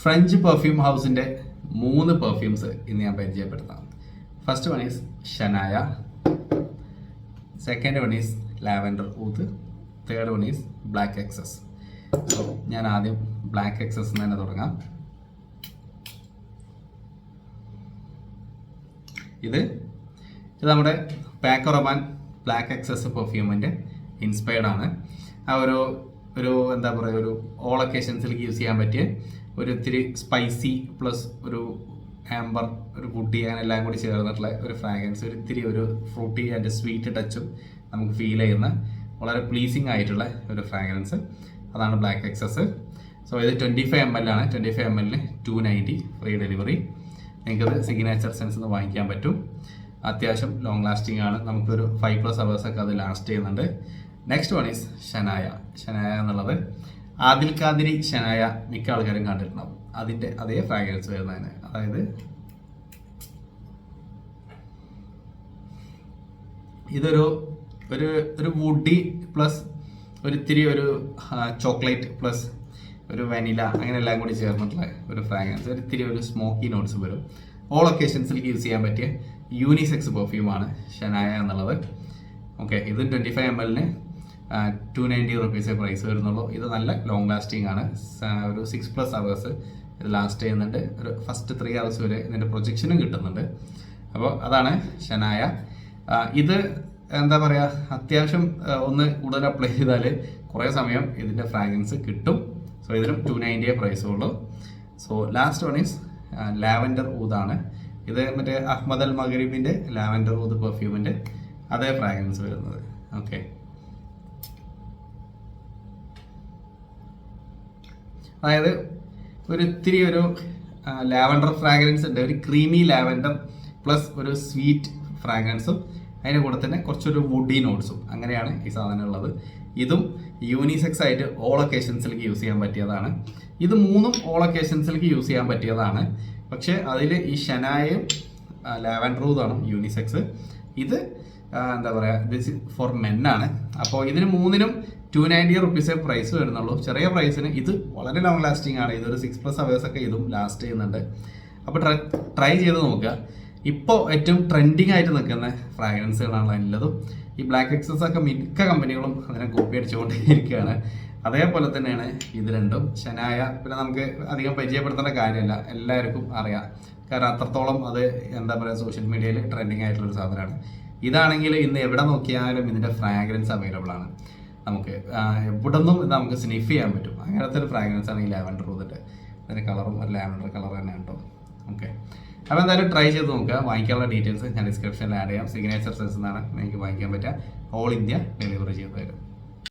French perfume ഹൗസിൻ്റെ 3 perfumes ഇന്ന് ഞാൻ പരിചയപ്പെടുത്താം. First one is Shanaya, second one is lavender oud, third one is black XS. So ഞാൻ ആദ്യം ബ്ലാക്ക് എക്സസ് തന്നെ തുടങ്ങാം. ഇത് നമ്മുടെ പാക്കോ റബാൻ ബ്ലാക്ക് എക്സസ് പെർഫ്യൂമിൻ്റെ ഇൻസ്പയർഡ് ആണ്. ആ ഒരു എന്താ പറയുക, ഒരു ഓൾ ഒക്കേഷൻസിലേക്ക് യൂസ് ചെയ്യാൻ പറ്റിയ ഒരു ഇത്തിരി സ്പൈസി പ്ലസ് ഒരു ആംബർ, ഒരു വുഡി അങ്ങനെ എല്ലാം കൂടി ചേർന്നിട്ടുള്ള ഒരു ഫ്രാഗ്രൻസ്, ഒരു ഇത്തിരി ഒരു ഫ്രൂട്ടി ആൻഡ് സ്വീറ്റ് ടച്ചും നമുക്ക് ഫീൽ ചെയ്യുന്ന വളരെ പ്ലീസിങ് ആയിട്ടുള്ള ഒരു ഫ്രാഗ്രൻസ്. അതാണ് ബ്ലാക്ക് എക്സസ്. സോ ഇത് 25 ml ആണ്. 25 ml 290 ഫ്രീ ഡെലിവറി. നിങ്ങൾക്കത് സിഗ്നേച്ചർ സെൻസ് നിന്ന് വാങ്ങിക്കാൻ പറ്റും. അത്യാവശ്യം ലോങ് ലാസ്റ്റിംഗ് ആണ്. നമുക്കൊരു 5+ hours ഒക്കെ അത് ലാസ്റ്റ് ചെയ്യുന്നുണ്ട്. Next one is Shanaya. Shanaya എന്നുള്ളത് ആദിൽ ഖാദിരി ഷനായ മിക്ക ആൾക്കാരും കണ്ടിട്ടുണ്ടാവും. അതിൻ്റെ അതേ ഫ്രാഗ്രൻസ് വരുന്നതിന്, അതായത് ഇതൊരു ഒരു വുഡി പ്ലസ് ഒരു ഇത്തിരി ഒരു ചോക്ലേറ്റ് പ്ലസ് ഒരു വനില അങ്ങനെ എല്ലാം കൂടി ചേർന്നിട്ടുള്ള ഒരു ഫ്രാഗ്രൻസ്, ഒരു ഇത്തിരി ഒരു സ്മോക്കി നോട്ട്സ് വരും. ഓൾ ഒക്കേഷൻസിലേക്ക് യൂസ് ചെയ്യാൻ പറ്റിയ യൂണിസെക്സ് പെർഫ്യൂമാണ് ഷനായ എന്നുള്ളത്. ഓക്കെ, ഇത് 25 ml 290 rupees പ്രൈസ് വരുന്നുള്ളൂ. ഇത് നല്ല ലോങ് ലാസ്റ്റിംഗ് ആണ്. ഒരു 6+ hours ഇത് ലാസ്റ്റ് ചെയ്യുന്നുണ്ട്. ഒരു ഫസ്റ്റ് 3 hours വരെ ഇതിൻ്റെ പ്രൊജക്ഷനും കിട്ടുന്നുണ്ട്. അപ്പോൾ അതാണ് ഷനായ. ഇത് എന്താ പറയുക, അത്യാവശ്യം ഒന്ന് കൂടുതൽ അപ്ലൈ ചെയ്താൽ കുറേ സമയം ഇതിൻ്റെ ഫ്രാഗ്രൻസ് കിട്ടും. സോ ഇതിനും 290 പ്രൈസുള്ളൂ. So last one is lavender ഊതാണ്. ഇത് മറ്റേ അഹ്മദ് അൽ മഗ്രിബിൻ്റെ ലാവൻഡർ ഊത് പെർഫ്യൂമിൻ്റെ അതേ ഫ്രാഗ്രൻസ് വരുന്നത്. ഓക്കെ, അതായത് ഒരു ഇത്തിരി ഒരു ലാവൻഡർ ഫ്രാഗ്രൻസ് ഉണ്ട്, ഒരു ക്രീമി ലാവൻഡർ പ്ലസ് ഒരു സ്വീറ്റ് ഫ്രാഗ്രൻസും അതിൻ്റെ കൂടെ തന്നെ കുറച്ചൊരു വുഡി നോട്ട്സും, അങ്ങനെയാണ് ഈ സാധനം ഉള്ളത്. ഇതും യൂണിസെക്സ് ആയിട്ട് ഓൾ ഒക്കേഷൻസിലേക്ക് യൂസ് ചെയ്യാൻ പറ്റിയതാണ്. ഇത് 3ഉം ഓൾ ഒക്കേഷൻസിലേക്ക് യൂസ് ചെയ്യാൻ പറ്റിയതാണ്. പക്ഷേ അതിൽ ഈ ഷനായയും ലാവൻഡർ ഊതാണ് യൂണിസെക്സ്. ഇത് എന്താ പറയുക, ദിസ് ഫോർ മെന്നാണ്. അപ്പോൾ ഇതിന് 3നും 290 rupees പ്രൈസ് വരുന്നുള്ളൂ. ചെറിയ പ്രൈസിന് ഇത് വളരെ ലോങ് ലാസ്റ്റിംഗ് ആണ്. ഇതൊരു 6+ hours ഒക്കെ ഇതും ലാസ്റ്റ് ചെയ്യുന്നുണ്ട്. അപ്പോൾ ട്രൈ ചെയ്ത് നോക്കുക. ഇപ്പോൾ ഏറ്റവും ട്രെൻഡിങ് ആയിട്ട് നിൽക്കുന്ന ഫ്രാഗ്രൻസുകളാണ് എല്ലാതും. ഈ ബ്ലാക്ക് എക്സസ് ഒക്കെ മിക്ക കമ്പനികളും അതിനെ കോപ്പി അടിച്ചുകൊണ്ടേയിരിക്കുകയാണ്. അതേപോലെ തന്നെയാണ് ഇത് രണ്ടും. ഷനായ പിന്നെ നമുക്ക് അധികം പരിചയപ്പെടുത്തേണ്ട കാര്യമില്ല, എല്ലാവർക്കും അറിയാം. കാരണം അത്രത്തോളം അത് എന്താ പറയുക, സോഷ്യൽ മീഡിയയിൽ ട്രെൻഡിങ് ആയിട്ടുള്ളൊരു സാധനമാണ്. ഇതാണെങ്കിൽ ഇന്ന് എവിടെ നോക്കിയാലും ഇതിൻ്റെ ഫ്രാഗ്രൻസ് അവൈലബിൾ ആണ്. നമുക്ക് എവിടെ നിന്നും ഇത് നമുക്ക് സ്നിഫ് ചെയ്യാൻ പറ്റും. അങ്ങനത്തെ ഒരു ഫ്രാഗ്രൻസ് ആണ് ഈ ലാവൻഡർ ഊതിട്ട്. അതിൻ്റെ കളറും ഒരു ലാവൻഡർ കളർ തന്നെ കേട്ടോ. ഓക്കെ, അപ്പോൾ എന്തായാലും ട്രൈ ചെയ്ത് നോക്കുക. വാങ്ങിക്കാനുള്ള ഡീറ്റെയിൽസ് ഞാൻ ഡിസ്ക്രിപ്ഷനിൽ ആഡ് ചെയ്യാം. സിഗ്നേച്ചർ സെൻസ് എന്നാണ് നിങ്ങൾക്ക് വാങ്ങിക്കാൻ പറ്റുക. ഓൾ ഇന്ത്യ ഡെലിവറി ചെയ്ത് തരും.